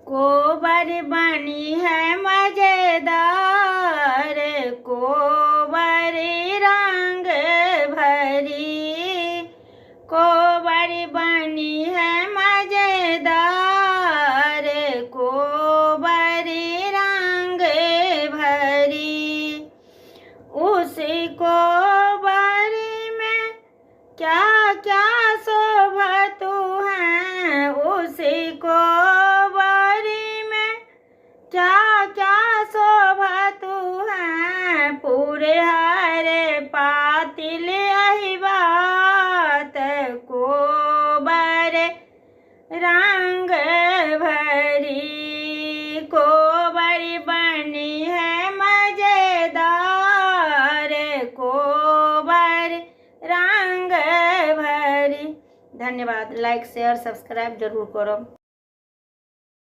कोबर बनी है मजेदार, कोबर रंग भरी, कोबर बनी है मजेदार, कोबर रंग भरी। उसी कोबर में क्या क्या शोभत है, उसी कोबर में क्या क्या शोभत है, पूरे हरे पातिल अहिबात, कोबर रंग भरी, कोबर बनी है मजेदार, कोबर रंग भरी। धन्यवाद। लाइक शेयर सब्सक्राइब जरूर करो।